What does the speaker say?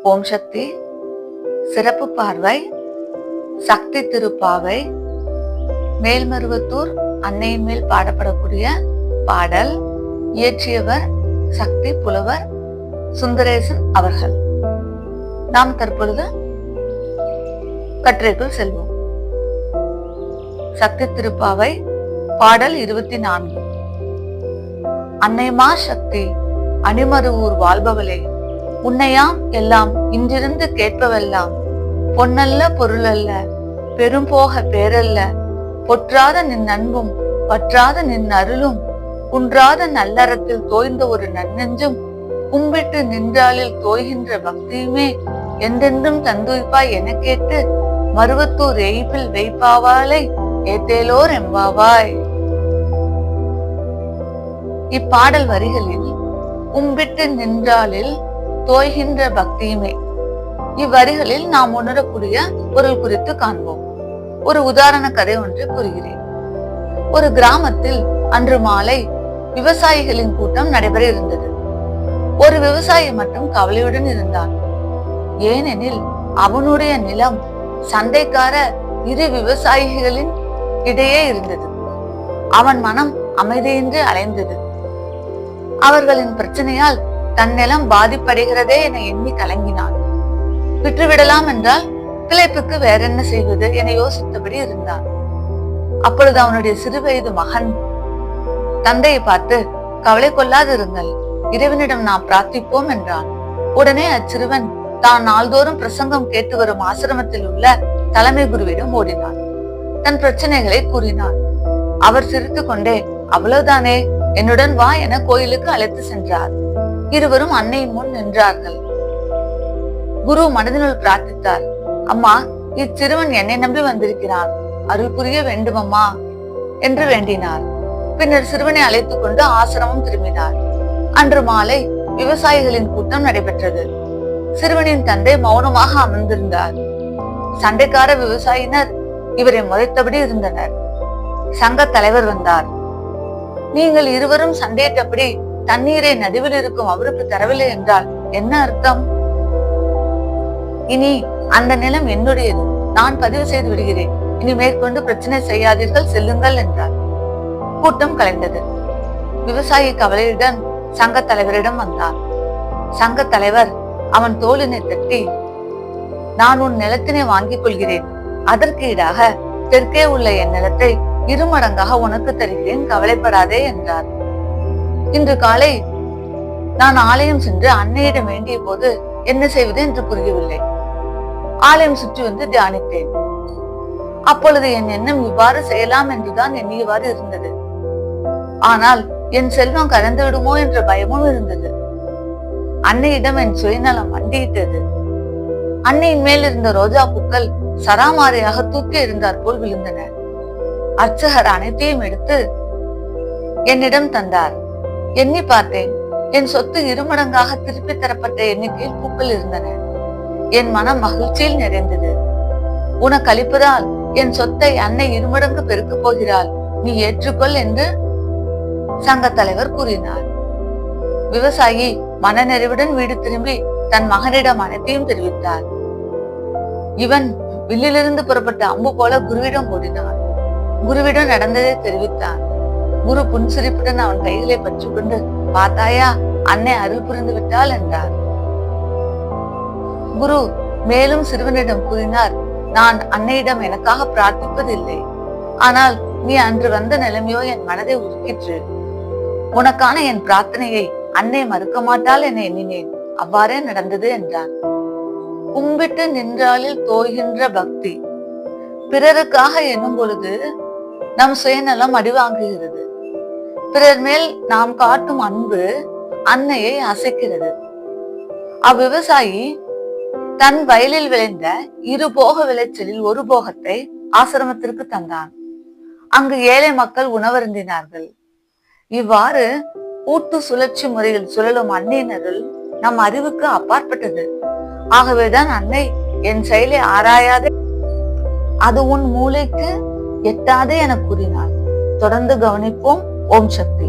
ஓம் சக்தி. சிறப்பு பார்வை சக்தி திருப்பாவை மேல்மருவத்தூர் அன்னையின் மேல் பாடப்படக்கூடிய பாடல். இயற்றியவர் சக்தி புலவர் சுந்தரேசன் அவர்கள். நாம் தற்பொழுது கட்டுரைக்குள் செல்வோம். சக்தி திருப்பாவை பாடல் 24. அன்னைமா சக்தி அணிமருவூர் வாழ்பவளே, உன்னையாம் எல்லாம் இன்றிருந்து கேட்பவெல்லாம் பொன்னல்ல பொருளல்ல பெரும்போக பேரல்ல, பொற்றாத நின் அன்பும் பற்றாத நின் அருளும் குன்றாத நல்லறத்தில் தோய்ந்த ஒரு நன்னெஞ்சும் கும்பிட்டு நின்றாலில் தோய்கின்ற பக்தியுமே என்றென்றும் தந்துய்ப்பாய் என கேட்டு மருவத்தூர் எய்பில் வைப்பாவாளை ஏத்தேலோர் எம்பாவாய். இப்பாடல் வரிகளில் கும்பிட்டு நின்றாலில் தோய்கின்ற பக்தியுமே, இவ்வரிகளில் நாம் உணரக்கூடிய பொருள் குறித்து காண்போம். ஒரு உதாரண கதை ஒன்று கூறுகிறேன். ஒரு கிராமத்தில் அன்று மாலை விவசாயிகளின் கூட்டம் நடைபெற இருந்தது. ஒரு விவசாயி மட்டும் கவலையுடன் இருந்தான். ஏனெனில் அவனுடைய நிலம் சண்டைக்கார இரு விவசாயிகளின் இடையே இருந்தது. அவன் மனம் அமைதியின்றி அலைந்தது. அவர்களின் பிரச்சனையால் தன் நிலம் பாதிப்படைகிறதே என எண்ணி கலங்கினான். விட்டுவிடலாம் என்றால் பிழைப்புக்கு வேற என்ன செய்வது என யோசித்தபடி இருந்தான். அப்பொழுது அவனுடைய சிறுவயது மகன் தந்தையை பார்த்து, கவலை கொள்ளாதிருங்கள், இறைவனிடம் நாம் பிரார்த்திப்போம் என்றான். உடனே அச்சிறுவன் தான் நாள்தோறும் பிரசங்கம் கேட்டு வரும் ஆசிரமத்தில் உள்ள தலைமை குருவிடம் ஓடினான். தன் பிரச்சனைகளை கூறினான். அவர் சிரித்து கொண்டே, அவ்வளவுதானே, என்னுடன் வா என கோயிலுக்கு அழைத்து சென்றார். இருவரும் அன்னையின் முன் நின்றார்கள். குரு மனதினுள் பிரார்த்தித்தார். அம்மா, இச்சிறுவன் என்னை நம்பி வந்திருக்கிறான், அருள் புரிய வேண்டுமம்மா என்று வேண்டினார். பின்னர் சிறுவனை அழைத்துக் கொண்டு ஆசிரமம் திரும்பினார். அன்று மாலை விவசாயிகளின் கூட்டம் நடைபெற்றது. சிறுவனின் தந்தை மௌனமாக அமர்ந்திருந்தார். சண்டைக்கார விவசாயினர் இவரை முறைத்தபடி இருந்தனர். சங்க தலைவர் வந்தார். நீங்கள் இருவரும் சண்டையிட்டபடி தண்ணீரை நடுவில் இருக்கும் அவருக்கு தரவில்லை என்றால் என்ன அர்த்தம்? இனி அந்த நிலம் என்னுடையது, நான் பதிவு செய்து விடுகிறேன், இனி மேற்கொண்டு பிரச்சனை செய்யாதீர்கள், செல்லுங்கள் என்றார். கூட்டம் கலைந்தது. விவசாயி கவலையுடன் சங்க தலைவரிடம் வந்தார். சங்க தலைவர் அவன் தோளினை தட்டி, நான் உன் நிலத்தினை வாங்கிக் கொள்கிறேன், அதற்கு ஈடாக தெற்கே உள்ள என் நிலத்தை இருமடங்காக உனக்கு தருகிறேன், கவலைப்படாதே என்றார். இன்று காலை நான் ஆலயம் சென்று அன்னையிடம் வேண்டிய போது என்ன செய்வது என்று புரியவில்லை. ஆலயம் சுற்றி வந்து தியானித்தேன். அப்பொழுது என் எண்ணம் இவ்வாறு செய்யலாம் என்றுதான் எண்ணியவாறு இருந்தது. ஆனால் என் செல்வம் கலந்து விடுமோ என்ற பயமும் இருந்தது. அன்னையிடம் என் சுயநலம் மண்டியிட்டது. அன்னையின் மேல் இருந்த ரோஜா பூக்கள் சராமாரியாக தூக்கி எறிந்தார் போல் விழுந்தன. அர்ச்சகர் அனைத்தையும் எடுத்து என்னிடம் தந்தார். எண்ணி பார்த்தேன். என் சொத்து இருமடங்காக திருப்பி தரப்பட்ட எண்ணிக்கையில் பூக்கள் இருந்தன. என் மனம் மகிழ்ச்சியில் நிறைந்தது. உனக்கு அளிப்பதால் என் சொத்தை அன்னை இருமடங்கு பெருக்கப் போகிறாள், நீ ஏற்றுக்கொள் என்று சங்க தலைவர் கூறினார். விவசாயி மனநிறைவுடன் வீடு திரும்பி தன் மகனிடம் அனைத்தையும் தெரிவித்தார். இவன் வில்லிலிருந்து புறப்பட்ட அம்பு போல குருவிடம் ஓடினான். குருவிடம் நடந்ததை தெரிவித்தான். குரு புன்சிரிப்புடன் அவன் கைகளை பற்றி கொண்டு, பார்த்தாயா, அன்னை அருள் புரிந்து விட்டாள் என்றார். குரு மேலும் சிறுவனிடம் கூறினார், நான் அன்னையிடம் எனக்காக பிரார்த்திப்பதில்லை, ஆனால் நீ அன்று வந்த நிலைமையோ என் மனதை உருக்கிற்று. உனக்கான என் பிரார்த்தனையை அன்னை மறுக்க மாட்டாள் என எண்ணினேன், அவ்வாறே நடந்தது என்றான். கும்பிட்டு நின்றாலில் தோய்கின்ற பக்தி. பிறருக்காக எண்ணும் பொழுது நம் சுயநலம் அடிவாங்குகிறது. பிறர் மேல் நாம் காட்டும் அன்பு அன்னையை அசைக்கிறது. அவ்விவசாயி தன் வயலில் விளைந்த 2 போக விளைச்சலில் 1 போகத்தை ஆசிரமத்திற்கு தந்தான். அங்கு ஏழை மக்கள் உணவருந்தினார்கள். இவ்வாறு கூட்டு சுழற்சி முறையில் சுழலும் அன்னையின் அருள் நம் அறிவுக்கு அப்பாற்பட்டது. ஆகவேதான் அன்னை என் செயலை ஆராயாதே, அது உன் மூளைக்கு எட்டாதே என கூறினார். தொடர்ந்து கவனிப்போம். ஓம் சக்தி.